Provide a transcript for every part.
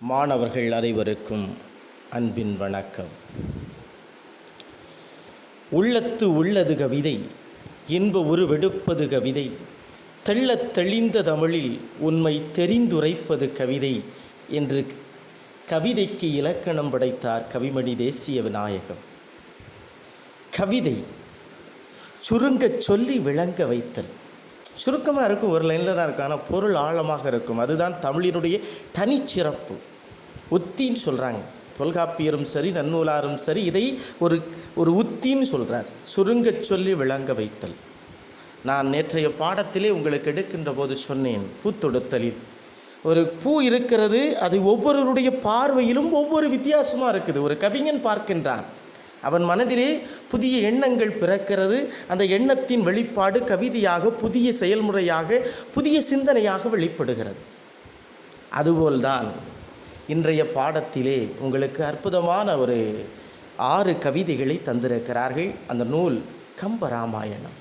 மாணவர்கள் அனைவருக்கும் அன்பின் வணக்கம். உள்ளத்து உள்ளது கவிதை, இன்ப உருவெடுப்பது கவிதை, தெள்ளத் தெளிந்த தமிழில் உண்மை தெரிந்துரைப்பது கவிதை என்று கவிதைக்கு இலக்கணம் படைத்தார் கவிமணி தேசிய விநாயகம். கவிதை சுருங்கச் சொல்லி விளங்க வைத்தல். சுருக்கமாக இருக்கும், ஒரு லைனில் தான் இருக்கும், ஆனால் பொருள் ஆழமாக இருக்கும். அதுதான் தமிழினுடைய தனிச்சிறப்பு. உத்தின்னு சொல்கிறாங்க தொல்காப்பியரும் சரி நன்னூலாரும் சரி, இதை ஒரு உத்தின்னு சொல்கிறார். சுருங்கச் சொல்லி விளங்க வைத்தல். நான் நேற்றைய பாடத்திலே உங்களுக்கு எடுக்கின்ற போது சொன்னேன், பூத்தொடுத்தலில் ஒரு பூ இருக்கிறது, அது ஒவ்வொருவருடைய பார்வையிலும் ஒவ்வொரு வித்தியாசமாக இருக்குது. ஒரு கவிஞன் பார்க்கின்றான், அவன் மனதிலே புதிய எண்ணங்கள் பிறக்கிறது. அந்த எண்ணத்தின் வெளிப்பாடு கவிதையாக, புதிய செயல்முறையாக, புதிய சிந்தனையாக வெளிப்படுகிறது. அதுபோல்தான் இன்றைய பாடத்திலே உங்களுக்கு அற்புதமான ஒரு 6 கவிதைகளை தந்திருக்கிறார்கள். அந்த நூல் கம்பராமாயணம்.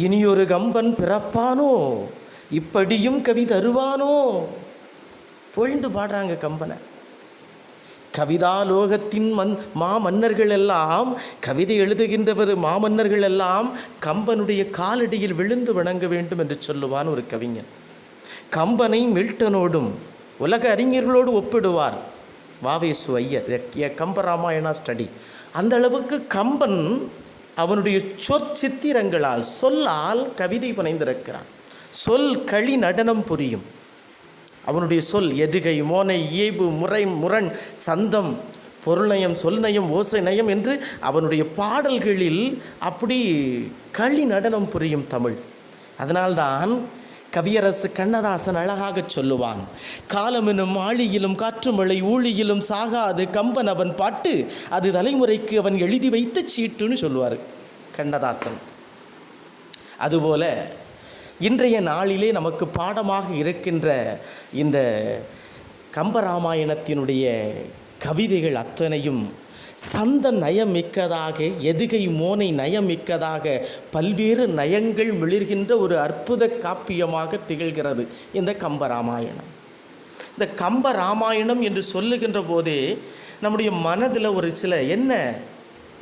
இனியொரு கம்பன் பிறப்பானோ, இப்படியும் கவி தருவானோ, பொழிந்து பாடுறாங்க கம்பனை. கவிதாலோகத்தின் மாமன்னர்கள் எல்லாம், கவிதை எழுதுகின்றவர் மாமன்னர்கள் எல்லாம் கம்பனுடைய காலடியில் விழுந்து வணங்க வேண்டும் என்று சொல்லுவான் ஒரு கவிஞன். கம்பனை மில்டனோடும் உலக அறிஞர்களோடு ஒப்பிடுவார் வாவேசு ஐயர், கம்பராமாயணா ஸ்டடி. அந்த அளவுக்கு கம்பன் அவனுடைய சொற்சித்திரங்களால், சொல்லால் கவிதை புனைந்திருக்கிறான். சொல் களி நடனம் புரியும். அவனுடைய சொல் எதுகை, மோனை, இயைபு, முறை, முரண், சந்தம், பொருள்நயம், சொல்நயம், ஓசை நயம் என்று அவனுடைய பாடல்களில் அப்படி களி நடனம் புரியும் தமிழ். அதனால்தான் கவியரசு கண்ணதாசன் அழகாக சொல்லுவான், காலமெனும் ஆழியிலும் காற்றுமழை ஊழியிலும் சாகாது கம்பன் அவன் பாட்டு, அது தலைமுறைக்கு அவன் எழுதி வைத்த சீட்டுன்னு சொல்லுவார் கண்ணதாசன். அதுபோல இன்றைய நாளிலே நமக்கு பாடமாக இருக்கின்ற இந்த கம்பராமாயணத்தினுடைய கவிதைகள் அத்தனையும் சந்த நயம் மிக்கதாக, எதுகை மோனை நயம் மிக்கதாக, பல்வேறு நயங்கள் மிளிர்கின்ற ஒரு அற்புத காப்பியமாக திகழ்கிறது இந்த கம்பராமாயணம். இந்த கம்பராமாயணம் என்று சொல்லுகின்ற போதே நம்முடைய மனதில் ஒரு சில என்ன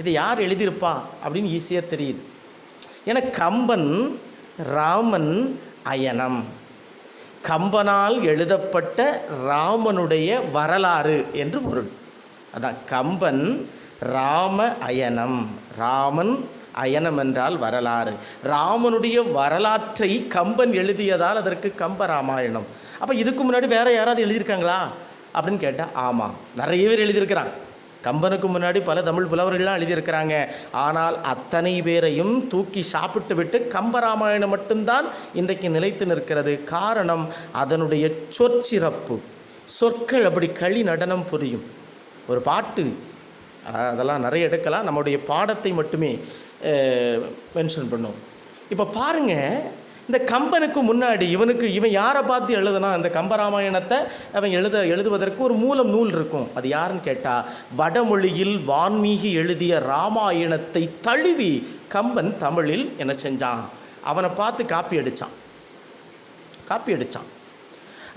இதை யார் எழுதியிருப்பா அப்படின்னு ஈஸியாக தெரியுது. ஏன்னா கம்பன் ராமன் அயனம், கம்பனால் எழுதப்பட்ட ராமனுடைய வரலாறு என்று பொருள். அதான் கம்பன் ராம அயனம். ராமன் அயனம் என்றால் வரலாறு. ராமனுடைய வரலாற்றை கம்பன் எழுதியதால் அதற்கு கம்பராமாயணம். அப்போ இதுக்கு முன்னாடி வேறு யாராவது எழுதியிருக்காங்களா அப்படின்னு கேட்டால் ஆமாம், நிறைய பேர் எழுதியிருக்கிறாங்க. கம்பனுக்கு முன்னாடி பல தமிழ் புலவர்கள்லாம் எழுதியிருக்கிறாங்க. ஆனால் அத்தனை பேரையும் தூக்கி சாப்பிட்டு விட்டு கம்பராமாயணம் மட்டும்தான் இன்றைக்கு நிலைத்து நிற்கிறது. காரணம் அதனுடைய சொற்சிறப்பு. சொற்கள் அப்படி களி நடனம் புரியும். ஒரு பாட்டு, அதெல்லாம் நிறைய எடுக்கலாம், நம்முடைய பாடத்தை மட்டுமே மென்ஷன் பண்ணும். இப்போ பாருங்கள், இந்த கம்பனுக்கு முன்னாடி இவன் யாரை பார்த்து எழுதுனா, இந்த கம்பராமாயணத்தை அவன் எழுதுவதற்கு ஒரு மூலம் நூல் இருக்கும். அது யாருன்னு கேட்டால், வடமொழியில் வான்மீகி எழுதிய ராமாயணத்தை தழுவி கம்பன் தமிழில் என்ன செஞ்சான், அவனை பார்த்து காப்பி அடித்தான்.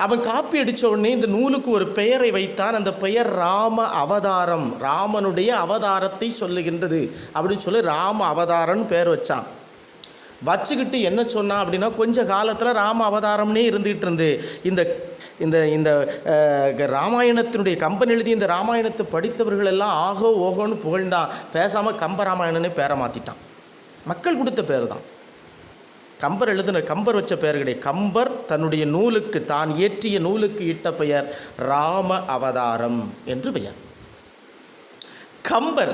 அவன் காப்பி அடித்த உடனே இந்த நூலுக்கு ஒரு பெயரை வைத்தான். அந்த பெயர் ராம அவதாரம், ராமனுடைய அவதாரத்தை சொல்லுகின்றது அப்படின்னு சொல்லி ராம அவதாரம்னு பெயர் வச்சான். வச்சுக்கிட்டு என்ன சொன்னான் அப்படின்னா, கொஞ்ச காலத்தில் ராம அவதாரம்னே இருந்துகிட்டு இருந்து இந்த இந்த இந்த ராமாயணத்தினுடைய கம்பன் எழுதி இந்த ராமாயணத்தை படித்தவர்கள் எல்லாம் ஆகோ ஓகோன்னு புகழ்ந்தான். பேசாமல் கம்பராமாயணனே பேரை மாற்றிட்டான். மக்கள் கொடுத்த பேர் தான் கம்பர் வச்ச பெயர் கிடையாது. கம்பர் தன்னுடைய நூலுக்கு, தான் இயற்றிய நூலுக்கு இட்ட பெயர் ராம அவதாரம் என்று பெயர். கம்பர்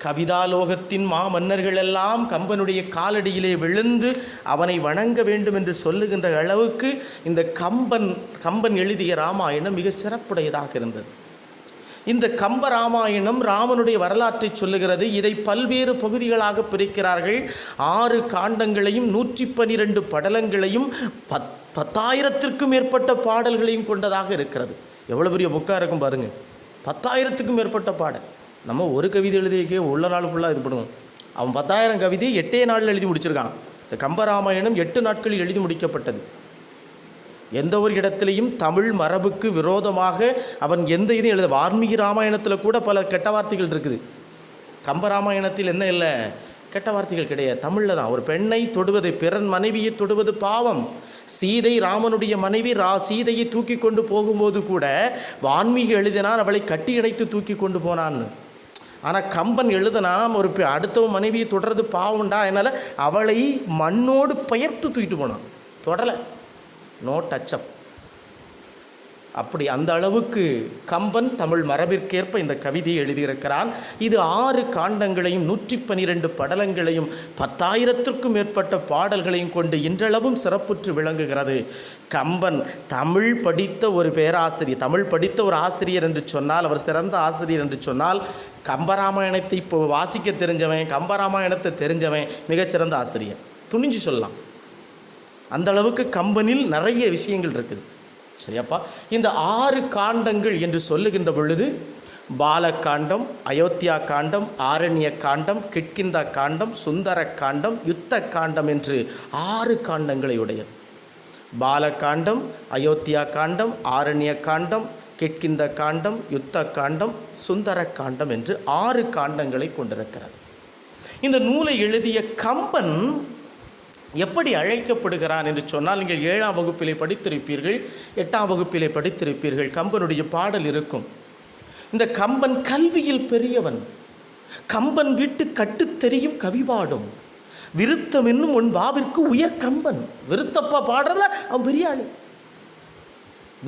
கவிதாலோகத்தின் மாமன்னர்கள் எல்லாம் கம்பனுடைய காலடியிலே விழுந்து அவனை வணங்க வேண்டும் என்று சொல்லுகின்ற அளவுக்கு இந்த கம்பன் எழுதிய ராமாயணம் மிக சிறப்புடையதாக இருந்தது. இந்த கம்பராமாயணம் ராமனுடைய வரலாற்றை சொல்லுகிறது. இதை பல்வேறு பகுதிகளாக பிரிக்கிறார்கள். 6 காண்டங்களையும் 112 படலங்களையும் 10,000க்கும் மேற்பட்ட பாடல்களையும் கொண்டதாக இருக்கிறது. எவ்வளோ பெரிய புக்காக இருக்கும் பாருங்கள். 10,000க்கும் மேற்பட்ட பாடல். நம்ம ஒரு கவிதை எழுதிக்கே உள்ள நாள் ஃபுல்லாக இது பண்ணுவோம். அவன் 10,000 கவிதை 8 நாளில் எழுதி முடிச்சிருக்கான். இந்த கம்பராமாயணம் 8 நாட்களில் எழுதி முடிக்கப்பட்டது. எந்த ஒரு இடத்துலையும் தமிழ் மரபுக்கு விரோதமாக அவன் எந்த இதையும் எழுத. வால்மீகி ராமாயணத்தில் கூட பல கெட்ட வார்த்தைகள் இருக்குது. கம்பராமாயணத்தில் என்ன இல்லை, கெட்ட வார்த்தைகள் கிடையாது. தமிழில் தான். ஒரு பெண்ணை தொடுவது, பிறன் மனைவியை தொடுவது பாவம். சீதை ராமனுடைய மனைவி சீதையை தூக்கி கொண்டு போகும்போது கூட வால்மீகி எழுதினான் அவளை கட்டி அணைத்து தூக்கி கொண்டு போனான்னு. ஆனால் கம்பன் எழுதினா ஒரு அடுத்தவன் மனைவியை தொடர்றது பாவம்டா, அதனால் அவளை மண்ணோடு பெயர்த்து தூக்கிட்டு போனான். தொடலை, நோ டச்சப். அப்படி அந்த அளவுக்கு கம்பன் தமிழ் மரபிற்கேற்ப இந்த கவிதையை எழுதியிருக்கிறான். இது 6 காண்டங்களையும் 112 படலங்களையும் 10,000த்திற்கும் மேற்பட்ட பாடல்களையும் கொண்டு இன்றளவும் சிறப்புற்று விளங்குகிறது. கம்பன் தமிழ் படித்த ஒரு பேராசிரியர், தமிழ் படித்த ஒரு ஆசிரியர் என்று சொன்னால், அவர் சிறந்த ஆசிரியர் என்று சொன்னால், கம்பராமாயணத்தை இப்போ வாசிக்க தெரிஞ்சவன், கம்பராமாயணத்தை தெரிஞ்சவன் மிகச்சிறந்த ஆசிரியர், துணிஞ்சு சொல்லலாம். அந்த அளவுக்கு கம்பனில் நிறைய விஷயங்கள் இருக்குது. சரியாப்பா? இந்த 6 காண்டங்கள் என்று சொல்லுகின்ற பொழுது பாலகாண்டம், அயோத்தியா காண்டம், ஆரண்ய காண்டம், கிட்கிந்தா காண்டம், சுந்தர காண்டம், யுத்த காண்டம் என்று 6 காண்டங்களை உடையது. பாலகாண்டம், அயோத்தியா காண்டம், ஆரண்ய காண்டம், கிட்கிந்த காண்டம், யுத்த காண்டம், சுந்தர காண்டம் என்று 6 காண்டங்களை கொண்டிருக்கிறது. இந்த நூலை எழுதிய கம்பன் எப்படி அழைக்கப்படுகிறான் என்று சொன்னால், நீங்கள் 7ஆம் வகுப்பிலே படித்திருப்பீர்கள், 8ஆம் வகுப்பிலே படித்திருப்பீர்கள். கம்பனுடைய பாடல் இருக்கும். இந்த கம்பன் கல்வியில் பெரியவன். கம்பன் வீட்டு கட்டுத்தெரியும் கவிபாடும் விருத்தம் என்னும் உன் பாவிற்கு உயர் கம்பன். விருத்தப்பா பாடுறதுல அவன் பெரிய ஆளு.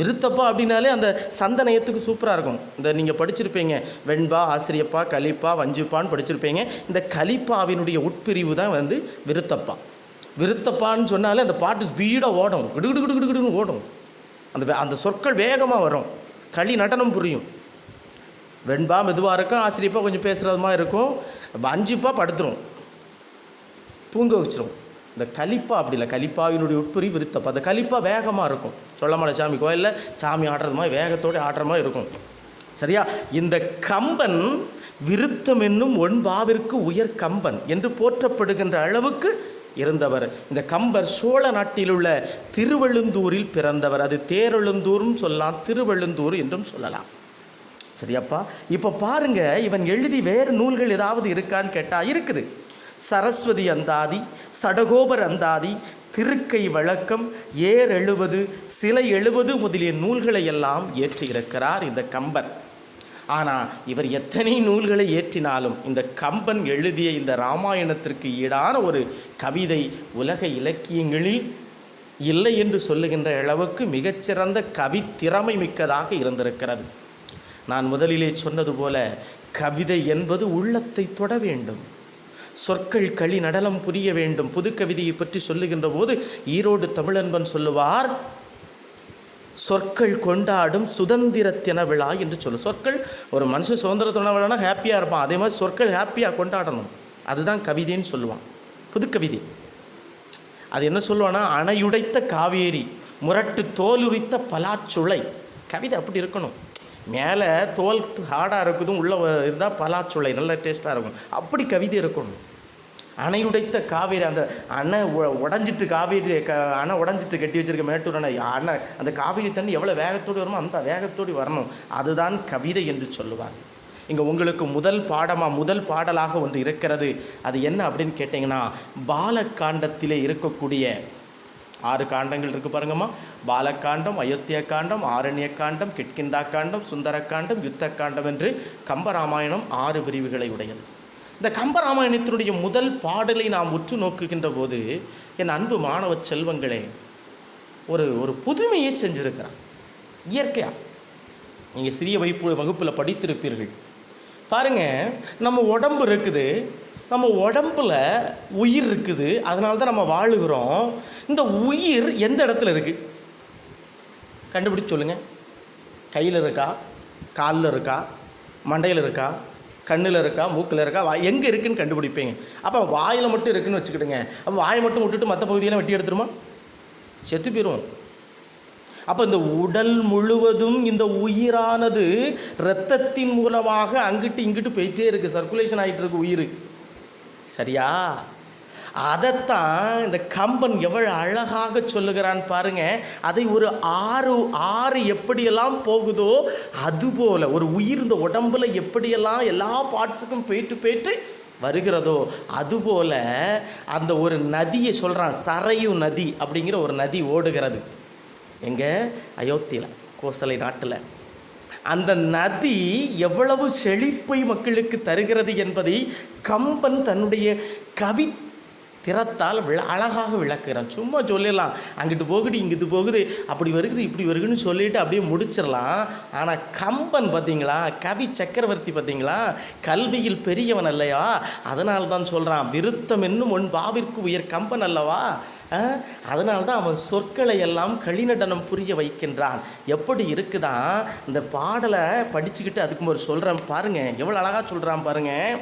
விருத்தப்பா அப்படின்னாலே அந்த சந்தனயத்துக்கு சூப்பராக இருக்கும். இந்த நீங்கள் படிச்சிருப்பீங்க, வெண்பா, ஆசிரியப்பா, கலிப்பா, வஞ்சுப்பான்னு படிச்சிருப்பீங்க. இந்த கலிப்பாவினுடைய உட்பிரிவு தான் விருத்தப்பா. விருத்தப்பான்னு சொன்னாலே அந்த பாட்டு ஸ்பீடாக ஓடும், கிடுகிடுன்னு ஓடும். அந்த சொற்கள் வேகமாக வரும், களி நடனம் புரியும். வெண்பா மெதுவாக இருக்கும், ஆசிரியப்பா கொஞ்சம் பேசுகிறதுமா இருக்கும், வஞ்சிப்பா படுத்துரும், தூங்க வச்சிரும். இந்த கலிப்பா அப்படி இல்லை, கலிப்பாவினுடைய உட்பிரிவு விருத்தப்பா. அந்த கலிப்பா வேகமாக இருக்கும். சொல்லமாட சாமி கோயிலில் சாமி ஆடுறது மாதிரி வேகத்தோடு ஆடுற மாதிரி இருக்கும். சரியா? இந்த கம்பன் விருத்தம் என்னும் ஒன்பாவிற்கு உயர் கம்பன் என்று போற்றப்படுகின்ற அளவுக்கு இருந்தவர். இந்த கம்பர் சோழ நாட்டில் உள்ள திருவெழுந்தூரில் பிறந்தவர். அது தேரெழுந்தூர்னு சொல்லலாம், திருவெழுந்தூர் என்றும் சொல்லலாம். சரியாப்பா? இப்போ பாருங்க, இவன் எழுதி வேறு நூல்கள் ஏதாவது இருக்கான்னு கேட்டால் இருக்குது. சரஸ்வதி அந்தாதி, சடகோபர் அந்தாதி, திருக்கை வழக்கம், ஏர் 70, சிலை 70 முதலிய நூல்களை எல்லாம் ஏற்றியிருக்கிறார் இந்த கம்பர். ஆனால் இவர் எத்தனை நூல்களை ஏற்றினாலும் இந்த கம்பன் எழுதிய இந்த இராமாயணத்திற்கு ஈடான ஒரு கவிதை உலக இலக்கியங்களில் இல்லை என்று சொல்லுகின்ற அளவுக்கு மிகச்சிறந்த கவித்திறமை மிக்கதாக இருந்திருக்கிறது. நான் முதலிலே சொன்னது போல கவிதை என்பது உள்ளத்தை தொட வேண்டும், சொற்கள் களி நடனம் புரிய வேண்டும். புது கவிதையை பற்றி சொல்லுகின்ற போது ஈரோடு தமிழன்பன் சொல்லுவார், சொற்கள் கொண்டாடும் சுதந்திரத்தின விழா என்று சொல்லும். சொற்கள், ஒரு மனுஷன் சுதந்திரத்தின விழானா ஹாப்பியாக இருப்பான், அதே மாதிரி சொற்கள் ஹாப்பியாக கொண்டாடணும். அதுதான் கவிதைன்னு சொல்லுவான், புது கவிதை. அது என்ன சொல்லுவான்னா, அணையுடைத்த காவேரி, முரட்டு தோலுரித்த பலாச்சுளை. கவிதை அப்படி இருக்கணும். மேலே தோல் ஹார்டாக இருக்குதும், உள்ளே இருந்தால் பலாச்சுளை நல்ல டேஸ்ட்டாக இருக்கும். அப்படி கவிதை இருக்கணும். அணையுடைத்த காவேரி, அந்த அணை உடஞ்சிட்டு காவேரி அணை உடஞ்சிட்டு கட்டி வச்சிருக்க மேட்டூர் அணை, அந்த காவேரி தண்ணி எவ்வளோ வேகத்தோடு வருமோ அந்த வேகத்தோடு வரணும். அதுதான் கவிதை என்று சொல்லுவார். இங்கே உங்களுக்கு முதல் பாடலாக ஒன்று இருக்கிறது. அது என்ன அப்படின்னு கேட்டிங்கன்னா, பாலகாண்டத்திலே இருக்கக்கூடிய 6 காண்டங்கள் இருக்குது பாருங்கம்மா. பாலகாண்டம், அயோத்தியா காண்டம், ஆரண்ய காண்டம், கிட்கிந்தா காண்டம், சுந்தர காண்டம், யுத்த காண்டம் என்று கம்பராமாயணம் 6 பிரிவுகளை உடையது. இந்த கம்பராமாயணத்தினுடைய முதல் பாடலை நாம் உற்று நோக்குகின்ற போது, என் அன்பு மாணவ செல்வங்களே, ஒரு புதுமையை செஞ்சுருக்கிறான் இயற்கையாக. நீங்கள் சிறிய வகுப்பில் படித்திருப்பீர்கள். பாருங்கள், நம்ம உடம்பு இருக்குது, நம்ம உடம்பில் உயிர் இருக்குது, அதனால தான் நம்ம வாழுகிறோம். இந்த உயிர் எந்த இடத்துல இருக்குது கண்டுபிடிச்சு சொல்லுங்கள். கையில் இருக்கா, காலில் இருக்கா, மண்டையில் இருக்கா, கண்ணில் இருக்கா, மூக்கில் இருக்கா, எங்கே இருக்குதுன்னு கண்டுபிடிப்பீங்க. அப்போ வாயில் மட்டும் இருக்குதுன்னு வச்சுக்கிட்டுங்க. அப்போ வாயை மட்டும் விட்டுட்டு மற்ற பகுதியெல்லாம் வெட்டி எடுத்துருமா? செத்து போயிடும். அப்போ இந்த உடல் முழுவதும் இந்த உயிரானது இரத்தத்தின் மூலமாக அங்கிட்டு இங்கிட்டு போயிட்டே இருக்குது, சர்க்குலேஷன் ஆகிட்டு இருக்கு உயிர். சரியா? அதைத்தான் இந்த கம்பன் எவ்வளவு அழகாக சொல்லுகிறான் பாருங்க. அதை ஒரு ஆறு எப்படியெல்லாம் போகுதோ அதுபோல ஒரு உயிர் இந்த உடம்புல எப்படியெல்லாம் எல்லா பார்ட்ஸுக்கும் போயிட்டு வருகிறதோ அதுபோல அந்த ஒரு நதியை சொல்கிறான். சரையு நதி அப்படிங்கிற ஒரு நதி ஓடுகிறது எங்கே? அயோத்தியில், கோசலை நாட்டில். அந்த நதி எவ்வளவு செழிப்பை மக்களுக்கு தருகிறது என்பதை கம்பன் தன்னுடைய கவி திறத்தால் அழகாக விளக்குறான். சும்மா சொல்லிடலாம், அங்கிட்டு போகுது இங்கிட்டு போகுது, அப்படி வருகுது இப்படி வருகுன்னு சொல்லிட்டு அப்படியே முடிச்சிடலாம். ஆனால் கம்பன் பார்த்தீங்களா, கவி சக்கரவர்த்தி பார்த்தீங்களா, கல்வியில் பெரியவன் அல்லையா, அதனால தான் சொல்கிறான் விருத்தம் என்னும் ஒன் பாவிற்கு உயர் கம்பன் அல்லவா. அதனால்தான் அவன் சொற்களை எல்லாம் களிநடனம் புரிய வைக்கின்றான். எப்படி இருக்குதான் இந்த பாடலை படிச்சுக்கிட்டு அதுக்கு ஒரு சொல்கிறேன் பாருங்கள், எவ்வளோ அழகாக சொல்கிறான் பாருங்கள்.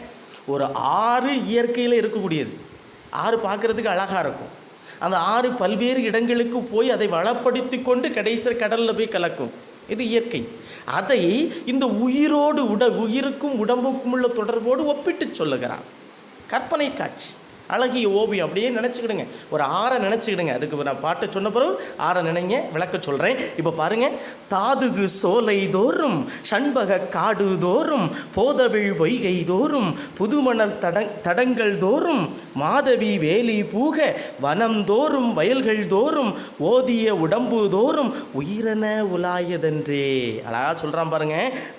ஒரு ஆறு இயற்கையில் இருக்கக்கூடியது, ஆறு பார்க்குறதுக்கு அழகாக இருக்கும். அந்த ஆறு பல்வேறு இடங்களுக்கு போய் அதை வளப்படுத்தி கொண்டு கடைசி கடலில் போய் கலக்கும். இது இயற்கை. அதை இந்த உயிரோடு உயிருக்கும் உடம்புக்கும் உள்ள தொடர்போடு ஒப்பிட்டு சொல்லுகிறான். கற்பனை காட்சி, அழகிய ஓவியம் அப்படியே நினச்சிக்கிடுங்க. ஒரு ஆறை நினச்சிக்கிடுங்க. அதுக்கு நான் பாட்டை சொன்ன பிறகு ஆறை நினைங்க, விளக்க சொல்கிறேன். இப்போ பாருங்கள். தாதுகு சோலை தோறும் சண்பக காடு தோறும் போதவிழ் பொய்கை தோறும் புதுமணல் தடங்கள் தோறும் மாதவி வேலி பூக வனம் தோறும் வயல்கள் தோறும் ஓதிய உடம்பு தோறும் உயிரென உலாயதென்றே. அழகா சொல்கிறான் பாருங்க.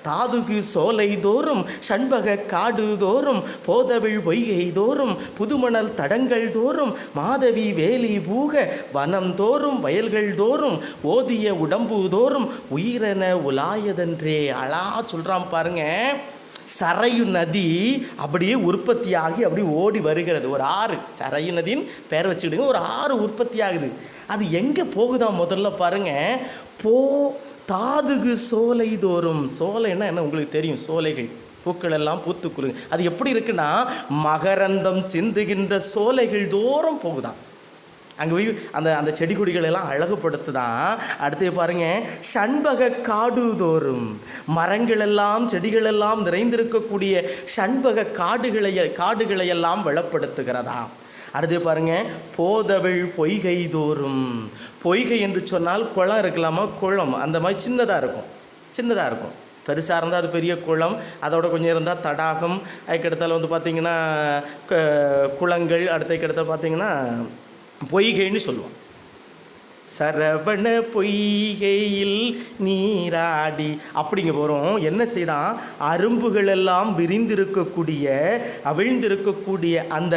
தாதுகு சோலை தோறும் சண்பக காடு தோறும் போதவிழ் பொய்கை தோறும் புதுமணல் தடங்கள் தோறும் மாதவி வேலி பூக வனம் தோறும் வயல்கள் தோறும் ஓதிய உடம்பு தோறும் உயிரென உலாயதென்றே. அழகா சொல்றான் பாருங்க. சரையு நதி அப்படியே உற்பத்தியாகி அப்படி ஓடி வருகிறது. ஒரு ஆறு, சரையு நதின்னு பேர் வச்சுக்கிடுங்க. ஒரு ஆறு உற்பத்தி ஆகுது. அது எங்கே போகுதான் முதல்ல பாருங்க. தாதுகு சோலை தோறும். சோலைன்னா என்ன உங்களுக்கு தெரியும், சோலைகள் பூக்கள் எல்லாம் பூத்துக்குழுங்க. அது எப்படி இருக்குன்னா மகரந்தம் சிந்துகின்ற சோலைகள் தோறும் போகுதான். அங்கே போய் அந்த செடி கொடிகள் எல்லாம் அழகுபடுத்துதான். அடுத்து பாருங்க. சண்பக காடு தோறும் மரங்கள் எல்லாம் செடிகள் எல்லாம் நிறைந்திருக்கக்கூடிய சண்பக காடுகளை எல்லாம் வளப்படுத்துகிறதா. அடுத்து பாருங்க. போதவிழ் பொய்கை தோறும். பொய்கை என்று சொன்னால் குளம் இருக்கலாமா, குளம் அந்த மாதிரி சின்னதாக இருக்கும். பெருசாக இருந்தால் அது பெரிய குளம், அதோட கொஞ்சம் இருந்தால் தடாகம், அதுக்கடுத்தால் பார்த்திங்கன்னா குளங்கள், அடுத்ததுக்கடுத்த பார்த்திங்கன்னா பொய்கைன்னு சொல்லுவோம். சரவண பொய்கையில் நீராடி அப்படிங்க போகிறோம். என்ன செய்தான், அரும்புகள் எல்லாம் விரிந்திருக்கக்கூடிய அவிழ்ந்திருக்கக்கூடிய அந்த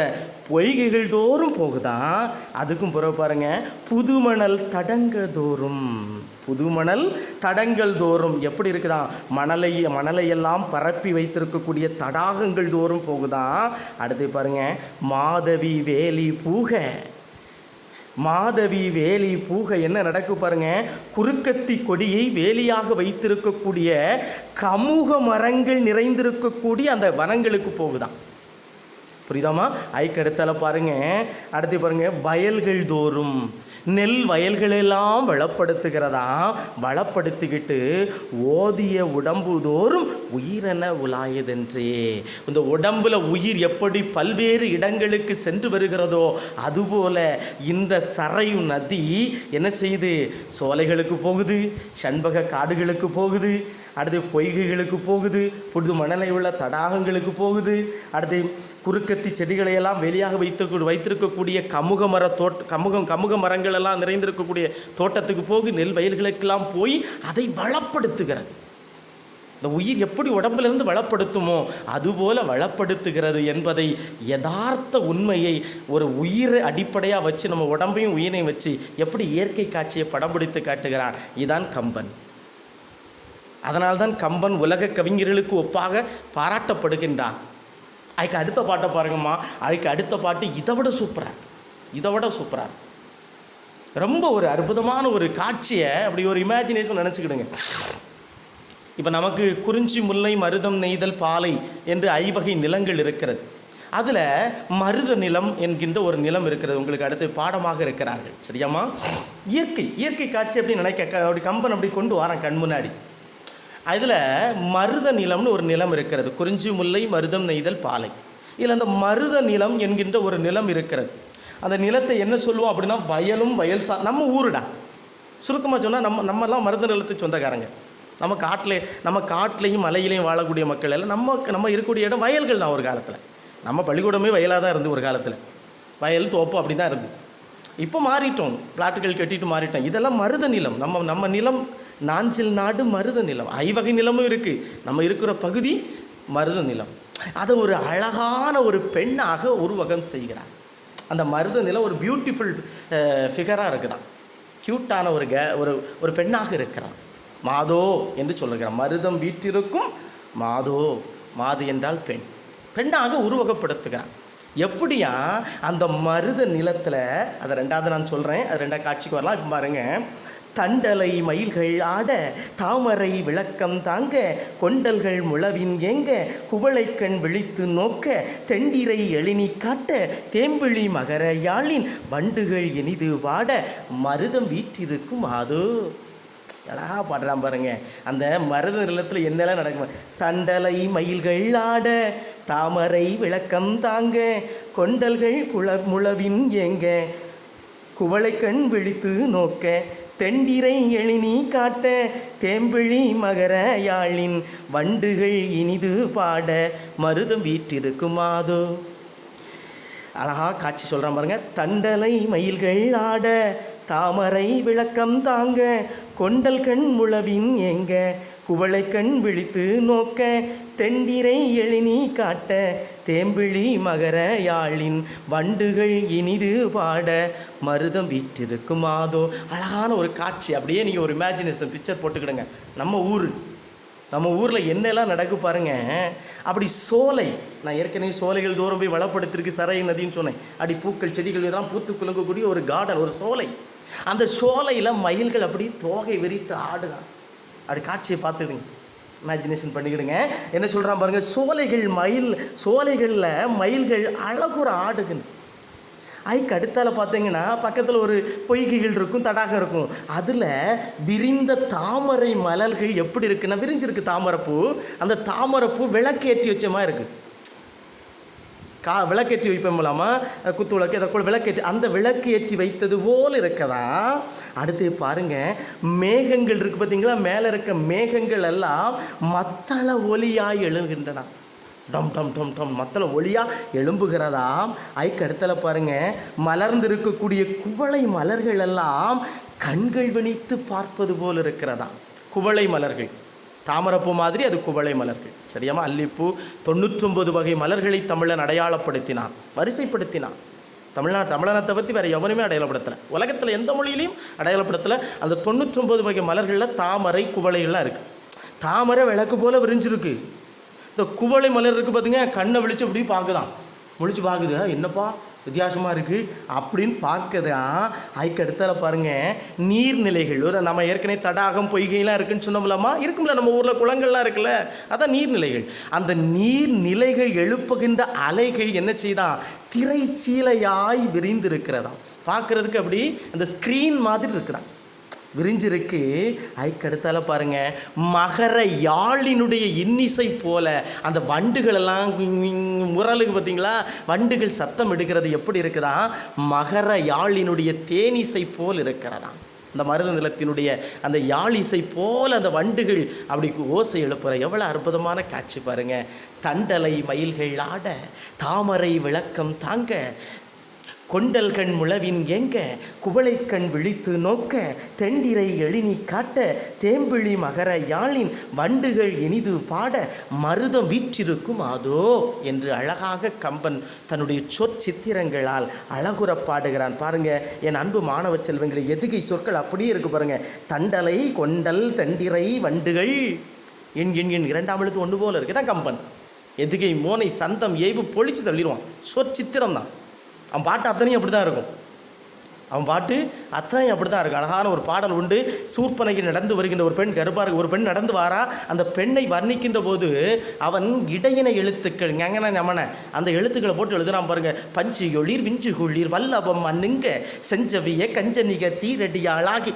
பொய்கைகள் தோறும் போகுதான். அதுக்கும் பிறகு பாருங்க. புதுமணல் தடங்கள் தோறும் எப்படி இருக்குதான், மணலையெல்லாம் பரப்பி வைத்திருக்கக்கூடிய தடாகங்கள் தோறும் போகுதான். அடுத்து பாருங்க. மாதவி வேலி பூக என்ன நடக்கு பாருங்க. குறுக்கத்தி கொடியை வேலியாக வைத்திருக்கக்கூடிய கமுக மரங்கள் நிறைந்திருக்கக்கூடிய அந்த வனங்களுக்கு போகுதான். புரியுதாமா? ஐக்கடுத்தால பாருங்க. அடுத்து பாருங்க. வயல்கள் தோறும் நெல் வயல்களெல்லாம் வளப்படுத்துகிறதா. வளப்படுத்திக்கிட்டு ஓதிய உடம்பு தோறும் உயிரென உலாயதென்றே. இந்த உடம்புல உயிர் எப்படி பல்வேறு இடங்களுக்கு சென்று வருகிறதோ அதுபோல இந்த சரையு நதி என்ன செய்யுது, சோலைகளுக்கு போகுது, சண்பக காடுகளுக்கு போகுது, அடுத்து பொய்கைகளுக்கு போகுது, புது மணலை உள்ள தடாகங்களுக்கு போகுது, அடுத்து குறுக்கத்தி செடிகளையெல்லாம் வெளியாக வைத்திருக்கக்கூடிய கமுக மரங்கள் எல்லாம் நிறைந்திருக்கக்கூடிய தோட்டத்துக்கு போகு, நெல் வயல்களுக்கெல்லாம் போய் அதை வளப்படுத்துகிறது. இந்த உயிர் எப்படி உடம்பிலிருந்து வளப்படுத்துமோ அதுபோல வளப்படுத்துகிறது என்பதை யதார்த்த உண்மையை ஒரு உயிரை அடிப்படையாக வச்சு நம்ம உடம்பையும் உயிரையும் வச்சு எப்படி இயற்கை காட்சியை படம் பிடித்து காட்டுகிறான். இதுதான் கம்பன். அதனால்தான் கம்பன் உலக கவிஞர்களுக்கு ஒப்பாக பாராட்டப்படுகின்றான். அதுக்கு அடுத்த பாட்டை பாருங்கம்மா. அதுக்கு அடுத்த பாட்டு இதை விட சூப்பராக ரொம்ப ஒரு அற்புதமான ஒரு காட்சியை அப்படி ஒரு இமேஜினேஷன் நினச்சிக்கிடுங்க. இப்போ நமக்கு குறிஞ்சி, முல்லை, மருதம், நெய்தல், பாலை என்று 5 வகை நிலங்கள் இருக்கிறது. அதில் மருத நிலம் என்கின்ற ஒரு நிலம் இருக்கிறது. உங்களுக்கு அடுத்து பாடமாக இருக்கிறார்கள். சரியாம்மா? இயற்கை காட்சி அப்படி அப்படி கம்பன் அப்படி கொண்டு வரான் கண் முன்னாடி. அதில் மருத நிலம்னு ஒரு நிலம் இருக்கிறது. குறிஞ்சி, முல்லை, மருதம், நெய்தல், பாலை. இதில் அந்த மருத நிலம் என்கின்ற ஒரு நிலம் இருக்கிறது. அந்த நிலத்தை என்ன சொல்லுவோம் அப்படின்னா வயலும் வயல் நம்ம ஊருடா. சுருக்கமாக சொன்னால் நம்மலாம் மருத நிலத்து சொந்தக்காரங்க. நம்ம காட்டிலையும் மலையிலையும் வாழக்கூடிய மக்கள் எல்லாம் நம்ம இருக்கக்கூடிய இடம் வயல்கள் தான். ஒரு காலத்தில் நம்ம பள்ளிக்கூடமே வயலாக தான் இருந்து, ஒரு காலத்தில் வயல் தோப்பு அப்படி தான் இருந்து. இப்போ மாறிட்டோம், பிளாட்டுகள் கட்டிட்டு மாறிட்டோம். இதெல்லாம் மருத நிலம். நம்ம நிலம் நாஞ்சில் நாடு மருத நிலம். ஐவகை நிலமும் இருக்குது. நம்ம இருக்கிற பகுதி மருத நிலம். அதை ஒரு அழகான ஒரு பெண்ணாக உருவகம் செய்கிறார். அந்த மருத நிலம் ஒரு பியூட்டிஃபுல் ஃபிகராக இருக்குதான். க்யூட்டான ஒரு பெண்ணாக இருக்கிறார். மாதோ என்று சொல்லுகிறார். மருதம் வீற்றிருக்கும் மாதோ. மாது என்றால் பெண்ணாக உருவகப்படுத்துகிறார். எப்படியா அந்த மருத நிலத்தில், அதை ரெண்டாவது நான் சொல்கிறேன், அது ரெண்டாவது காட்சிக்கு வரலாம். இப்போ பாருங்கள், தண்டலை மயில்கள் ஆட, தாமரை விளக்கம் தாங்க, கொண்டல்கள் முழவின் ஏங்க, குவளைக்கண் விழித்து நோக்க, தெண்டிரை எழினி காட்ட, தேம்பிழி மகர யாழின் வண்டுகள் இனிது வாட, மருதம் வீற்றிருக்கும் மாதோ. அழகாக பாடுறான் பாருங்க. அந்த மருத நிலத்தில் என்னெல்லாம் நடக்கும். தண்டலை மயில்கள் ஆட, தாமரை விளக்கம் தாங்க, கொண்டல்கள் முழவின் ஏங்க, குவளைக்கண் விழித்து நோக்க, தெண்டிரை எழினி காட்ட, தேம்பிழி மகர யாழின் வண்டுகள் இனிது பாட, மருதம் வீற்றிருக்கும் மாதோ. அழகா காட்சி சொல்கிறான் பாருங்க. தண்டலை மயில்கள் ஆட, தாமரை விளக்கம் தாங்க, கொண்டல் கண் முழவின் ஏங்க, குவளைக்கண் விழித்து நோக்க, தெண்டிரை எழினி காட்ட, தேம்பிழி மகர யாழின் வண்டுகள் இனிது பாட, மருதம் வீற்றிருக்கும் மாதோ. அழகான ஒரு காட்சி. அப்படியே நீங்கள் ஒரு இமேஜினேஷன் பிக்சர் போட்டுக்கிடுங்க. நம்ம ஊரில் என்னெல்லாம் நடக்கு பாருங்க. அப்படி சோலை, நான் ஏற்கனவே சோலைகள் தூரம் போய் வளப்படுத்திருக்கு, சரை நதின்னு சொன்னேன். அப்படி பூக்கள் செடிகள் இதெல்லாம் பூத்து குலுங்கக்கூடிய ஒரு கார்டன், ஒரு சோலை. அந்த சோலையில் மயில்கள் அப்படி தோகை விரித்து ஆடுதான். அப்படி காட்சியை பார்த்துடுங்க, இமேஜினேஷன் பண்ணிக்கிடுங்க. என்ன சொல்கிறான் பாருங்கள். சோலைகளில் மயில்கள் அழகுற ஆடுங்க. ஐக்கு அடுத்தால் பார்த்தீங்கன்னா பக்கத்தில் ஒரு பொய்கைகள் இருக்கும், தடாகம் இருக்கும். அதில் விரிந்த தாமரை மலர்கள் எப்படி இருக்குன்னா, விரிஞ்சிருக்கு தாமரைப்பூ. அந்த தாமரைப்பூ விளக்கேற்றி வச்ச மாதிரி இருக்குது. விளக்கேற்றி வைப்போம் இல்லாமல் குத்து விளக்கு இதை கூட விளக்கேற்றி, அந்த விளக்கு ஏற்றி வைத்தது போல் இருக்கதா. அடுத்து பாருங்கள், மேகங்கள் இருக்குது பார்த்தீங்களா. மேலே இருக்க மேகங்கள் எல்லாம் மத்தள ஒலியாய் எழுகின்றன. டம் டம் டம் டம் மத்தள ஒளியாக எழும்புகிறதாம். ஐக்கு இடத்துல பாருங்கள், மலர்ந்து இருக்கக்கூடிய குவளை மலர்கள் எல்லாம் கண்கள் விணித்து பார்ப்பது போல் இருக்கிறதாம். குவளை மலர்கள், தாமரைப்பூ மாதிரி அது குவளை மலர்கள். சரியாமா? அல்லிப்பூ 99 வகை மலர்களை தமிழன் அடையாளப்படுத்தினான், வரிசைப்படுத்தினான். தமிழனத்தை பற்றி வேறு எவனுமே அடையாளப்படுத்தலை, உலகத்தில் எந்த மொழியிலையும் அடையாளப்படுத்தலை. அந்த 99 வகை மலர்களில் தாமரை குவளைகள்லாம் இருக்குது. தாமரை விளக்கு போல் விரிஞ்சிருக்கு. இந்த குவளை மலர் இருக்குது பார்த்துங்க, கண்ணை விழிச்சு அப்படி பார்க்குதான், முழிச்சு பார்க்குது. என்னப்பா வித்தியாசமாக இருக்குது அப்படின்னு பார்க்குதா. அதுக்கு அடுத்தால பாருங்கள், நீர்நிலைகள். ஒரு நம்ம ஏற்கனவே தடாகம் பொய்கைலாம் இருக்குதுன்னு சொன்னோம்லாமா, இருக்கும்ல நம்ம ஊரில் குளங்கள்லாம் இருக்குல்ல, அதான் நீர்நிலைகள். அந்த நீர்நிலைகள் எழுப்புகின்ற அலைகள் என்ன செய்தான், திரைச்சீலையாய் விரிந்து இருக்கிறதாம். பார்க்குறதுக்கு அப்படி அந்த ஸ்க்ரீன் மாதிரி இருக்குதான், விரிஞ்சிருக்கு. அதுக்கடுத்தால பாருங்கள், மகர யாழினுடைய இன்னிசை போல அந்த வண்டுகளெல்லாம் முரலுக்கு பார்த்தீங்களா, வண்டுகள் சத்தம் எடுக்கிறது எப்படி இருக்குதா, மகர யாழினுடைய தேனிசை போல் இருக்கிறதா. அந்த மருத நிலத்தினுடைய அந்த யாழிசை போல் அந்த வண்டுகள் அப்படி ஓசை எழுப்புற எவ்வளோ அற்புதமான காட்சி பாருங்கள். தண்டலை மயில்கள் ஆட, தாமரை விளக்கம் தாங்க, கொண்டல் கண் முழவின் ஏங்க, குவளைக்கண் விழித்து நோக்க, தெண்டிரை எழினி காட்ட, தேம்பிழி மகர யாழின் வண்டுகள் இனிது பாட, மருதம் வீற்றிருக்கும் அதோ என்று அழகாக கம்பன் தன்னுடைய சொற்சித்திரங்களால் அழகுற பாடுகிறான். பாருங்க என் அன்பு மாணவ செல்வங்களை, எதுகை சொற்கள் அப்படியே இருக்கு பாருங்க. தண்டலை, கொண்டல், தெண்டிரை, வண்டுகள், எண் எண் எண் இரண்டாம் எழுத்து ஒன்று போல இருக்குதான் கம்பன். எதுகை மோனை சந்தம் ஏய்வு பொழிச்சு தள்ளிடுவான். சொற்சித்திரம் தான் அவன் பாட்டு, அத்தனையும் அப்படி தான் இருக்கும். அவன் பாட்டு அத்தனையும் அப்படி தான் இருக்கும். அழகான ஒரு பாடல் உண்டு. சூர்பனகை நடந்து வருகின்ற ஒரு பெண், கருப்பாருக்கு ஒரு பெண் நடந்து வாரா. அந்த பெண்ணை வர்ணிக்கின்ற போது அவன் இடையின எழுத்துக்கள் ஞங்கன ஞமன அந்த எழுத்துக்களை போட்டு எழுதுனான் பாருங்க. பஞ்சு ஒளிர் விஞ்சு குளிர் வல்லவம் மண்ணுங்க செஞ்சவிய கஞ்சனிக சீரடியாளாகி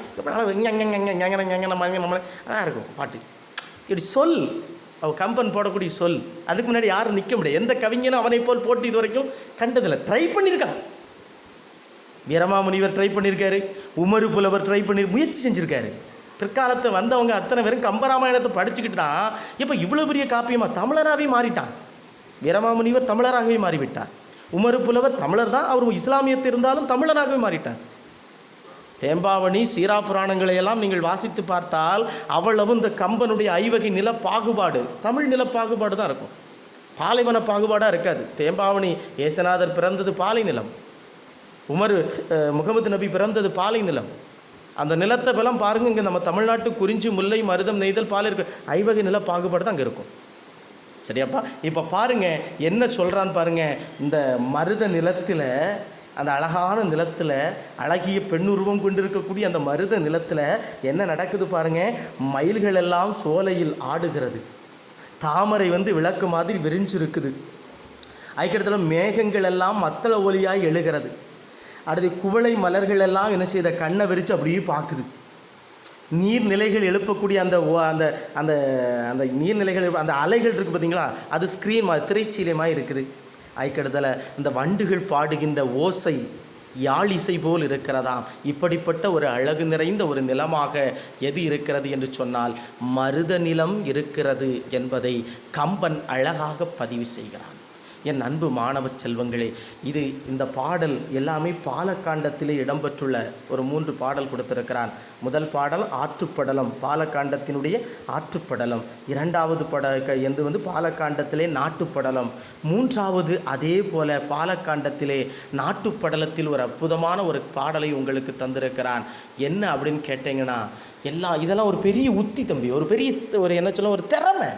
அழகாக இருக்கும் பாட்டு. இப்படி சொல் அவள் கம்பன் போடக்கூடிய சொல். அதுக்கு முன்னாடி யாரும் நிற்க முடியாது. எந்த கவிஞனும் அவனை போல் போட்டு இது வரைக்கும் கண்டதில்லை. ட்ரை பண்ணியிருக்கான், வீரமாமுனிவர் ட்ரை பண்ணியிருக்காரு, உமறு புலவர் ட்ரை பண்ணி முயற்சி செஞ்சுருக்காரு. பிற்காலத்தை வந்தவங்க அத்தனை பேரும் கம்பராமாயணத்தை படிச்சுக்கிட்டு தான் இப்போ இவ்வளோ பெரிய காப்பியமாக தமிழராகவே மாறிட்டான். வீரமாமுனிவர் தமிழராகவே மாறிவிட்டார். உமறு புலவர் தமிழர் தான், அவர் இஸ்லாமியத்தை இருந்தாலும் தமிழராகவே மாறிட்டார். தேம்பாவணி சீரா புராணங்களை எல்லாம் நீங்கள் வாசித்து பார்த்தால் அவ்வளவு இந்த கம்பனுடைய ஐவகை நில பாகுபாடு தமிழ் நில பாகுபாடு தான் இருக்கும், பாலைவன பாகுபாடாக இருக்காது. தேம்பாவணி ஏசுநாதர் பிறந்தது பாலை நிலம், உமர் முகமது நபி பிறந்தது பாலை நிலம். அந்த நிலத்தை பலம் பாருங்கள். இங்கே நம்ம தமிழ்நாட்டு குறிஞ்சி முல்லை மருதம் நெய்தல் பாலை இருக்கு, ஐவகை நில பாகுபாடு தான் அங்கே இருக்கும். சரியாப்பா? இப்போ பாருங்கள் என்ன சொல்கிறான்னு பாருங்கள். இந்த மருத நிலத்தில், அந்த அழகான நிலத்தில், அழகிய பெண்ணுருவம் கொண்டிருக்கக்கூடிய அந்த மருத நிலத்தில் என்ன நடக்குது பாருங்கள். மயில்கள் எல்லாம் சோலையில் ஆடுகிறது, தாமரை விளக்கு மாதிரி விரிஞ்சிருக்குது, அதுக்கடுத்துல மேகங்கள் எல்லாம் மத்தள ஒலியாய் எழுகிறது. அடுத்து குவளை மலர்கள் எல்லாம் என்ன செய்த கண்ணை விரித்து அப்படியே பார்க்குது. நீர்நிலைகள் எழுப்பக்கூடிய அந்த அந்த அந்த அந்த நீர்நிலைகள் அந்த அலைகள் இருக்குது பார்த்தீங்களா, அது ஸ்க்ரீன் மாதிரி திரைச்சீலையமாக இருக்குது. அதுக்கடுத்தல இந்த வண்டுகள் பாடுகின்ற ஓசை யாழிசை போல் இருக்கிறதாம். இப்படிப்பட்ட ஒரு அழகு நிறைந்த ஒரு நிலமாக எது இருக்கிறது என்று சொன்னால் மருத நிலம் இருக்கிறது என்பதை கம்பன் அழகாக பதிவு செய்கிறான். என் அன்பு மாணவ செல்வங்களே, இந்த பாடல் எல்லாமே பாலக்காண்டத்திலே இடம்பெற்றுள்ள ஒரு 3 பாடல் கொடுத்திருக்கிறான். முதல் பாடல் ஆற்றுப்படலம், பாலக்காண்டத்தினுடைய ஆற்றுப்படலம். இரண்டாவது என்று பாலக்காண்டத்திலே நாட்டுப்படலம். மூன்றாவது அதே போல பாலக்காண்டத்திலே நாட்டுப்படலத்தில் ஒரு அற்புதமான ஒரு பாடலை உங்களுக்கு தந்திருக்கிறான். என்ன அப்படின்னு கேட்டிங்கன்னா, இதெல்லாம் ஒரு பெரிய உத்தி தம்பி, ஒரு பெரிய என்ன சொல்ல, ஒரு திறமை.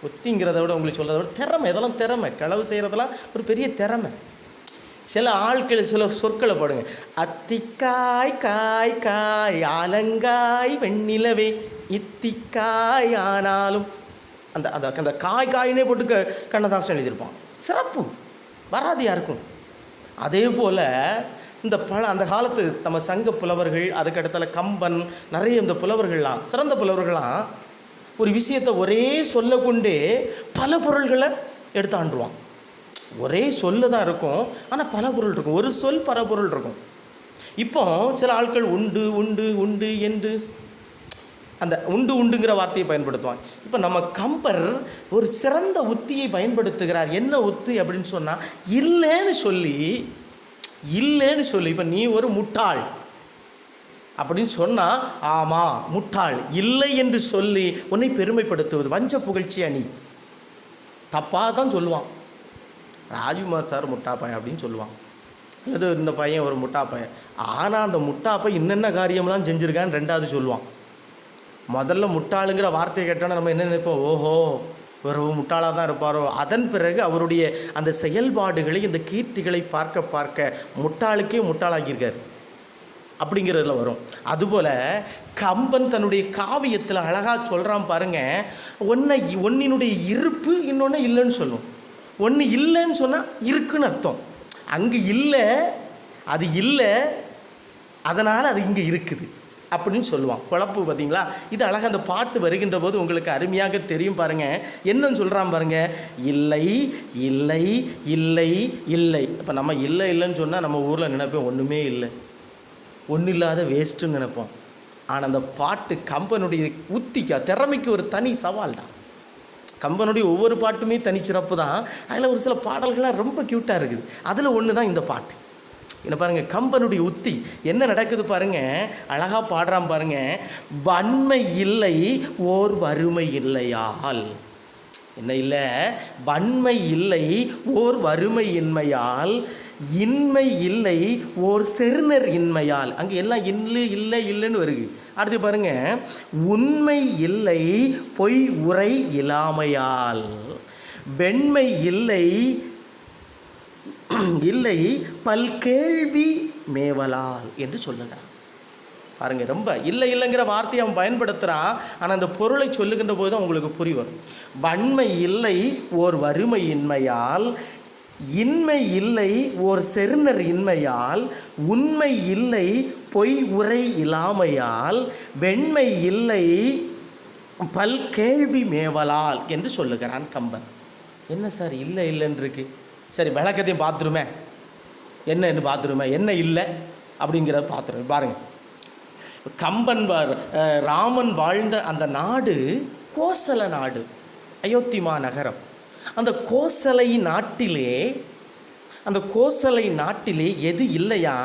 ஒத்திங்கிறத விட உங்களுக்கு சொல்கிறத விட திறமை, இதெல்லாம் திறமை. களவு செய்கிறதெல்லாம் ஒரு பெரிய திறமை. சில ஆட்கள் சில சொற்களை பாடுங்க. அத்திக்காய் காய் காய் ஆலங்காய் வெண்ணிலவே இத்திக்காய் ஆனாலும் அந்த அந்த காய் காயினே போட்டு கண்ணதாசன் எழுதியிருப்பான். சிறப்பு வராது யாருக்கும். அதே போல் இந்த அந்த காலத்து நம்ம சங்க புலவர்கள், அதுக்கடுத்தால கம்பன், நிறைய இந்த புலவர்கள்லாம், சிறந்த புலவர்கள்லாம் ஒரு விஷயத்தை ஒரே சொல்ல கொண்டே பல பொருள்களை எடுத்து ஆண்டுருவான். ஒரே சொல்ல தான் இருக்கும், ஆனால் பல பொருள் இருக்கும். ஒரு சொல் பல பொருள் இருக்கும். இப்போ சில ஆட்கள் உண்டு உண்டு உண்டு என்று அந்த உண்டுங்கிற வார்த்தையை பயன்படுத்துவான். இப்போ நம்ம கம்பர் ஒரு சிறந்த உத்தியை பயன்படுத்துகிறார். என்ன உத்தி அப்படின்னு சொன்னால், இல்லைன்னு சொல்லி இப்போ நீ ஒரு முட்டாள் அப்படின்னு சொன்னால், ஆமாம் முட்டாள், இல்லை என்று சொல்லி உன்னை பெருமைப்படுத்துவது வஞ்ச புகழ்ச்சி அணி. தப்பாக தான் சொல்லுவான். ராஜ்குமார் சார் முட்டாப்பையன் அப்படின்னு சொல்லுவான், அல்லது இந்த பையன் ஒரு முட்டாப்பையன். ஆனால் அந்த முட்டாப்பை என்னென்ன காரியம்லாம் செஞ்சுருக்கான்னு ரெண்டாவது சொல்லுவான். முதல்ல முட்டாளுங்கிற வார்த்தையை கேட்டோன்னா நம்ம என்ன நினைப்போம், ஓஹோ ஒரு முட்டாளாக தான் இருப்பாரோ. அதன் பிறகு அவருடைய அந்த செயல்பாடுகளை, இந்த கீர்த்திகளை பார்க்க பார்க்க முட்டாளுக்கே முட்டாளாகியிருக்கார் அப்படிங்கிறதுல வரும். அதுபோல் கம்பன் தன்னுடைய காவியத்தில் அழகாக சொல்கிறான் பாருங்கள். ஒன்றினுடைய இருப்பு இன்னொன்று இல்லைன்னு சொல்லும். ஒன்று இல்லைன்னு சொன்னால் இருக்குன்னு அர்த்தம். அங்கே இல்லை, அது இல்லை, அதனால் அது இங்கே இருக்குது அப்படின்னு சொல்லுவான். குழப்பு பார்த்தீங்களா? இது அழகாக அந்த பாட்டு வருகின்ற போது உங்களுக்கு அருமையாக தெரியும் பாருங்கள். என்னன்னு சொல்கிறான் பாருங்கள். இல்லை இல்லை இல்லை இல்லை. இப்போ நம்ம இல்லை இல்லைன்னு சொன்னால் நம்ம ஊரில் நினைப்போம் ஒன்றுமே இல்லை, ஒன்றும் இல்லாத வேஸ்ட்டுன்னு நினைப்போம். ஆனால் அந்த பாட்டு கம்பனுடைய உத்திக்கா திறமைக்கு ஒரு தனி சவால் தான். கம்பனுடைய ஒவ்வொரு பாட்டுமே தனிச்சிறப்பு தான். அதில் ஒரு சில பாடல்கள்லாம் ரொம்ப க்யூட்டாக இருக்குது. அதில் ஒன்று தான் இந்த பாட்டு. என்ன பாருங்கள், கம்பனுடைய உத்தி என்ன நடக்குது பாருங்கள். அழகாக பாடுறான் பாருங்கள். வன்மை இல்லை ஓர் வறுமை இல்லையால், என்ன இல்லை, வன்மை இல்லை ஓர் வறுமை இன்மையால், இன்மை இல்லை ஓர் செருணர் இன்மையால். அங்கே எல்லாம் இல்லை இல்லை இல்லைன்னு வருது. அடுத்து பாருங்க, உண்மை இல்லை பொய் உரை இல்லாமையால், வெண்மை இல்லை இல்லை பல்கேள்வி மேவலால் என்று சொல்லுகிறான். பாருங்க, ரொம்ப இல்லை இல்லைங்கிற வார்த்தையை அவன் பயன்படுத்துகிறான். ஆனால் அந்த பொருளை சொல்லுகின்ற போது தான் உங்களுக்கு புரி வரும். வன்மை இல்லை ஓர் வறுமை இன்மையால், இன்மை இல்லை ஓர் செருணர் இன்மையால், உண்மை இல்லை பொய் உரை இல்லாமையால், வெண்மை இல்லை பல்கேள்வி மேவலால் என்று சொல்லுகிறான் கம்பன். என்ன சார் இல்லை இல்லைன்னு இருக்கு? சரி, விளக்கத்தையும் பார்த்துருமே. என்னன்னு பார்த்துருமே, என்ன இல்லை அப்படிங்கிறத பார்த்துருவேன். பாருங்கள், கம்பன் ராமன் வாழ்ந்த அந்த நாடு கோசல நாடு, அயோத்திமா நகரம். அந்த கோசலை நாட்டிலே எது இல்லையா?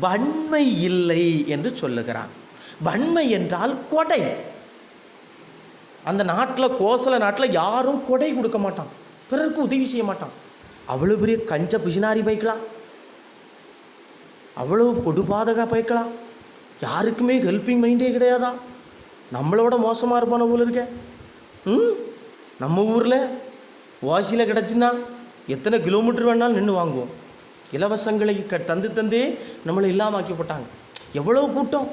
வன்மை இல்லை என்று சொல்லுகிறான். வன்மை என்றால் கொடை. அந்த நாட்டில், கோசல நாட்டில் யாரும் கொடை கொடுக்க மாட்டான், பிறருக்கு உதவி செய்ய மாட்டான். அவ்வளோ பெரிய கஞ்ச பிசினாரி பைக்கலாம், அவ்வளோ கொடுபாதகா பைக்கலாம், யாருக்குமே ஹெல்பிங் மைண்டே கிடையாதான். நம்மளோட மோசமாக இருப்பான போல இருக்க. நம்ம ஊரில் வாசியில் கிடச்சின்னா எத்தனை கிலோமீட்டர் வேணாலும் நின்று வாங்குவோம். இலவசங்களை தந்தே நம்மளை இல்லாமல் ஆக்கி போட்டாங்க. எவ்வளோ கூட்டம்,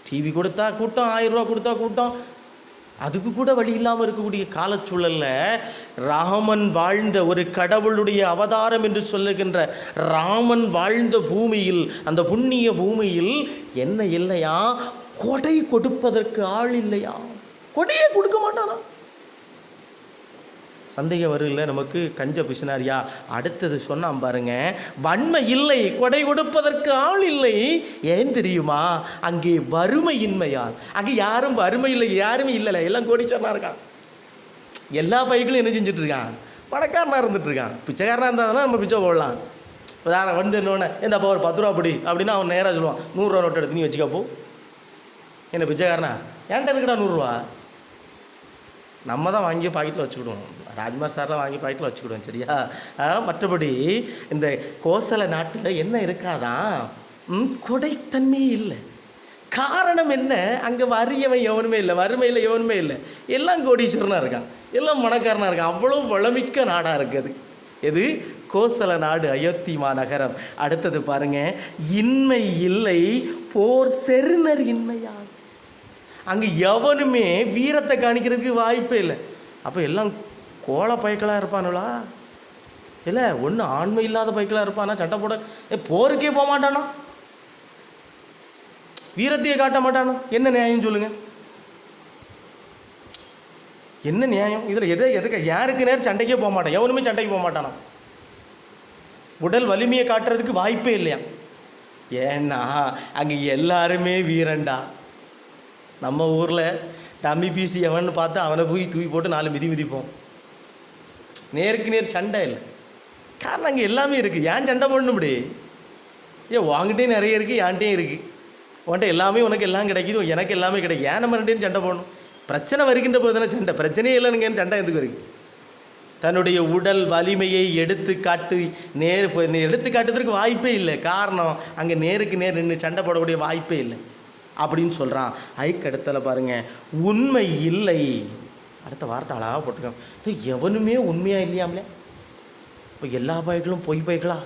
டிவி கொடுத்தா கூட்டம், 1000 ரூபா கொடுத்தா கூட்டம், அதுக்கு கூட வழி இல்லாமல் இருக்கக்கூடிய காலச்சூழலில் ராமன் வாழ்ந்த, ஒரு கடவுளுடைய அவதாரம் என்று சொல்லுகின்ற ராமன் வாழ்ந்த பூமியில், அந்த புண்ணிய பூமியில் என்ன இல்லையா? கொடை கொடுப்பதற்கு ஆள் இல்லையா? கொடையே கொடுக்க மாட்டானா? சந்தேகம் வருகில்ல நமக்கு, கஞ்ச பிசினாரியா? அடுத்தது சொன்னான் பாருங்க, வன்மை இல்லை, கொடை கொடுப்பதற்கு ஆள் இல்லை. ஏன் தெரியுமா? அங்கே வறுமையின்மையால். அங்கே யாரும் வறுமை இல்லை, யாருமே இல்லை, எல்லாம் கோடீச்சரனாக இருக்கான். எல்லா பைகளும் என்ன செஞ்சிட்ருக்கான்? பணக்காரனாக இருந்துகிட்ருக்கான். பிச்சைக்காரனாக இருந்தால் நம்ம பிச்சை போடலாம். வேறு வந்து என்னொன்று, எந்தப்பா ஒரு 10 ரூபா படி அப்படின்னா அவன் நேராக சொல்லுவான், 100 ரூபா நோட்டு எடுத்து நீ வச்சுக்கப்போ. என்ன பிச்சைக்காரனா? ஏன்ட்ட இருக்குடா 100 ரூபா? நம்ம தான் வாங்கி பாக்கெட்டில் வச்சுக்கிடுவோம். ராஜ்குமார் சார்லாம் வாங்கி பாக்கெட்டில் வச்சுக்கிடுவோம், சரியா? மற்றபடி இந்த கோசல நாட்டில் என்ன இருக்காதான்? கொடைத்தன்மையே இல்லை. காரணம் என்ன? அங்கே வறியவன் எவனுமே இல்லை, வறுமையில் எவனுமே இல்லை, எல்லாம் கோடீஸ்வரனாக இருக்கான், எல்லாம் மணக்காரனாக இருக்கான். அவ்வளோ வளமிக்க நாடாக இருக்குது. எது? கோசல நாடு, அயோத்திமா நகரம். அடுத்தது பாருங்க, இன்மை இல்லை, போர் செருணர் இன்மையா. அங்கே எவனுமே வீரத்தை காணிக்கிறதுக்கு வாய்ப்பே இல்லை. அப்போ எல்லாம் கோல பைக்கலாக இருப்பானுங்களா? இல்லை, ஒன்று ஆண்மை இல்லாத பைக்கலாக இருப்பானா? சண்டை போட போருக்கே போக மாட்டானோ, வீரத்தையே காட்ட மாட்டானோ? என்ன நியாயம் சொல்லுங்கள்? என்ன நியாயம் இதில்? எதுக்கு யாருக்கு நேரம் சண்டைக்கே போக மாட்டான், எவனுமே சண்டைக்கு போக மாட்டானா? உடல் வலிமையை காட்டுறதுக்கு வாய்ப்பே இல்லையா? ஏன்னா அங்கே எல்லாருமே வீரண்டா. நம்ம ஊரில் டம்மி பீசி எவன்னு பார்த்து அவனை போய் தூக்கி போட்டு 4 மிதிப்போம். நேருக்கு நேர் சண்டை இல்லை. காரணம் அங்கே எல்லாமே இருக்குது. ஏன் சண்டை போடணும் இப்படி? வாங்கிட்டே நிறைய இருக்குது, ஏன்ட்டையும் இருக்குது. உன்ட்ட எல்லாமே, உனக்கு எல்லாம் கிடைக்கிது, எனக்கு எல்லாமே கிடைக்கும், ஏன் நம்ம 2 சண்டை போடணும்? பிரச்சனை வருகின்ற போது தானே சண்டை. பிரச்சனையே இல்லைன்னு சண்டை எதுக்கு வருது? தன்னுடைய உடல் வலிமையை எடுத்து காட்டுறதுக்கு வாய்ப்பே இல்லை. காரணம் அங்கே நேருக்கு நேர் நின்று சண்டை போடக்கூடிய வாய்ப்பே இல்லை அப்படின்னு சொல்கிறான். ஐக்கடத்தில் பாருங்கள், உண்மை இல்லை. அடுத்த வார்த்தை அழகாக போட்டிருக்கான், எவனுமே உண்மையாக இல்லையாமலே. இப்போ எல்லா பைகளும் பொய் பைகளா?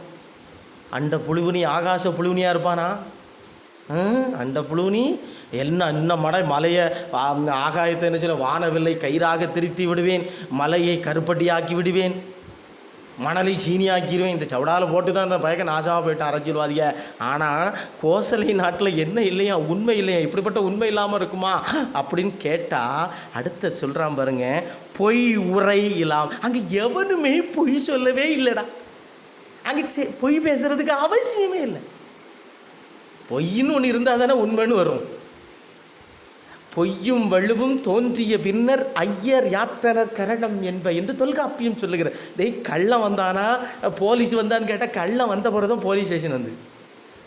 அண்ட புழுவுனி ஆகாச புழுவுனியாக இருப்பானா? அண்ட புழுவுனி இன்னும் மலையை ஆகாயத்தை என்ன சொல்ல, வானவில்லை கயிறாக திருத்தி விடுவேன், மலையை கருப்பட்டியாக்கி விடுவேன், மணலை சீனியாக்கிடுவேன். இந்த சவுடாவில் போட்டு தான் இந்த பயக்க நாசமாக போயிட்டு அரசியல்வாதிய. ஆனால் கோசலை நாட்டில் என்ன இல்லையா? உண்மை இல்லையா? இப்படிப்பட்ட உண்மை இல்லாமல் இருக்குமா அப்படின்னு கேட்டால் அடுத்த சொல்கிறான் பாருங்க, பொய் உரை இல்லாமல். அங்கே எவனுமே பொய் சொல்லவே இல்லைடா. அங்கே பொய் பேசுகிறதுக்கு அவசியமே இல்லை. பொய்ன்னு ஒன்று இருந்தால் தானே உண்மைன்னு வரும். பொய்யும் வலுவும் தோன்றிய பின்னர் ஐயர் யாத்தனர் கரணம் என்ப என்று தொல்காப்பியம் சொல்லுகிற. கள்ளம் வந்தானா போலீஸ் வந்தான்னு கேட்டால், கள்ளம் வந்த பிறகு தான் போலீஸ் ஸ்டேஷன் வந்து,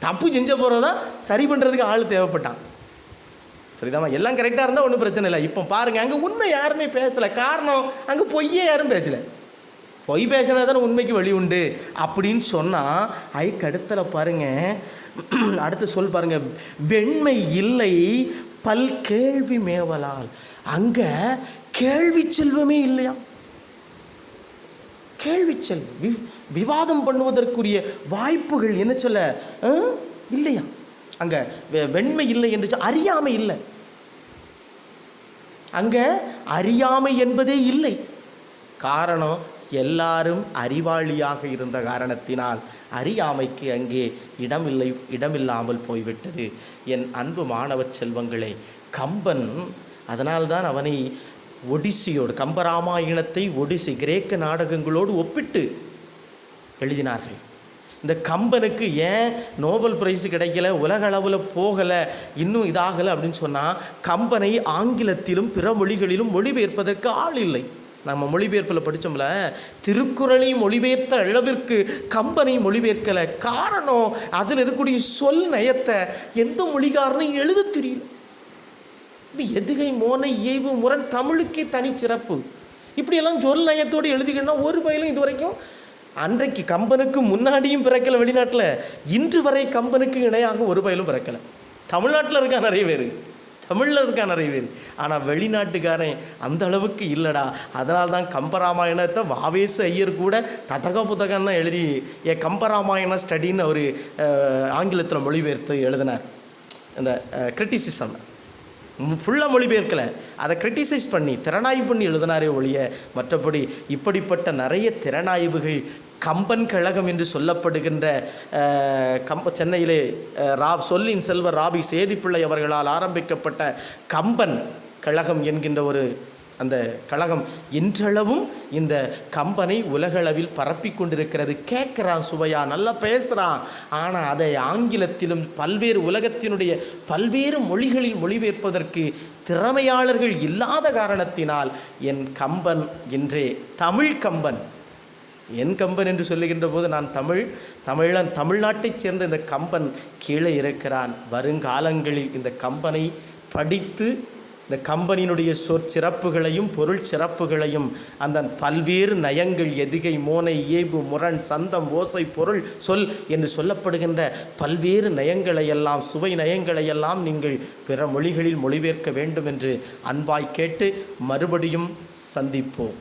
தப்பு செஞ்ச பிறகு தான் சரி பண்ணுறதுக்கு ஆள் தேவைப்பட்டான். சரிதாம்மா? எல்லாம் கரெக்டாக இருந்தால் ஒன்றும் பிரச்சனை இல்லை. இப்போ பாருங்கள், அங்கே உண்மை யாருமே பேசலை. காரணம் அங்கே பொய்யே யாரும் பேசலை. பொய் பேசினா தானே உண்மைக்கு வழி உண்டு அப்படின்னு சொன்னால், ஐக்கடுத்தில் பாருங்கள், அடுத்து சொல் பாருங்கள், வெண்மை இல்லை பல் கேள்வி மேவலால். அங்கே கேள்வி செல்வமே இல்லையா? கேள்வி செல்வம், விவாதம் பண்ணுவதற்குரிய வாய்ப்புகள் என்ன சொல்ல இல்லையா? அங்கே வெண்மை இல்லை என்று அறியாமை இல்லை. அங்கே அறியாமை என்பதே இல்லை. காரணம், எல்லாரும் அறிவாளியாக இருந்த காரணத்தினால் அறியாமைக்கு அங்கே இடமில்லாமல் போய்விட்டது. என் அன்பு மாணவ செல்வங்களே, கம்பன் அதனால்தான் அவனை ஒடிசியோடு, கம்பராமாயணத்தை ஒடிசி கிரேக்க நாடகங்களோடு ஒப்பிட்டு எழுதினார்கள். இந்த கம்பனுக்கு ஏன் நோபல் பிரைஸ் கிடைக்கல, உலக அளவில் போகலை, இன்னும் இதாகலை அப்படின்னு சொன்னால், கம்பனை ஆங்கிலத்திலும் பிற மொழிகளிலும் மொழிபெயர்ப்பதற்கு ஆள் இல்லை. நம்ம மொழிபெயர்ப்பில் படித்தோம்ல, திருக்குறளை மொழிபெயர்த்த அளவிற்கு கம்பனை மொழிபெயர்க்கலை. காரணம், அதில் இருக்கக்கூடிய சொல் நயத்தை எந்த மொழிகாரனையும் எழுத தெரியல. எதுகை மோனை இயைபு முரண் தமிழுக்கே தனி சிறப்பு. இப்படியெல்லாம் சொல் நயத்தோடு எழுதிக்கணும்னா ஒரு பயிலும் இது வரைக்கும், அன்றைக்கு கம்பனுக்கு முன்னாடியும் பிறக்கலை வெளிநாட்டில், இன்று வரை கம்பனுக்கு இணையாக ஒரு பயிலும் பிறக்கலை. தமிழ்நாட்டில் இருக்கா நிறைய பேர், தமிழில் இருக்கா நிறைய பேர், ஆனால் வெளிநாட்டுக்காரன் அந்த அளவுக்கு இல்லைடா. அதனால தான் கம்பராமாயணத்தை வாவேசு ஐயர் கூட ததக புத்தகம் தான் எழுதி கம்பராமாயண ஸ்டடின்னு அவர் ஆங்கிலத்தில் மொழிபெயர்த்து எழுதினார். இந்த கிரிட்டிசிசம் ஃபுல்லாக மொழிபெயர்க்கலை, அதை கிரிட்டிசைஸ் பண்ணி திறனாய்வு பண்ணி எழுதினாரே ஒழிய, மற்றபடி இப்படிப்பட்ட நிறைய திறனாய்வுகள் கம்பன் கழகம் என்று சொல்லப்படுகின்ற சென்னையிலே சொல்லின் செல்வர் ராபி சேதிப்பிள்ளை அவர்களால் ஆரம்பிக்கப்பட்ட கம்பன் கழகம் என்கின்ற ஒரு அந்த கழகம் இன்றளவும் இந்த கம்பனை உலகளவில் பரப்பி கொண்டிருக்கிறது. கேட்குறான், சுவையா நல்லா பேசுகிறான், ஆனால் அதை ஆங்கிலத்திலும் பல்வேறு உலகத்தினுடைய பல்வேறு மொழிகளில் மொழிபெயர்ப்பதற்கு திறமையாளர்கள் இல்லாத காரணத்தினால் என் கம்பன் இன்றே தமிழ் கம்பன், என் கம்பன் என்று சொல்லுகின்ற போது நான் தமிழ்நாட்டைச் சேர்ந்த இந்த கம்பன் கீழே இருக்கிறான். வருங்காலங்களில் இந்த கம்பனை படித்து இந்த கம்பனினுடைய சொற்சிறப்புகளையும் பொருள் சிறப்புகளையும் அந்த பல்வேறு நயங்கள் எதுகை மோனை இயைபு முரண் சந்தம் ஓசை பொருள் சொல் என்று சொல்லப்படுகின்ற பல்வேறு நயங்களையெல்லாம் சுவை நயங்களையெல்லாம் நீங்கள் பிற மொழிகளில் மொழிபெயர்க்க வேண்டும் என்று அன்பாய் கேட்டு மறுபடியும் சந்திப்போம்.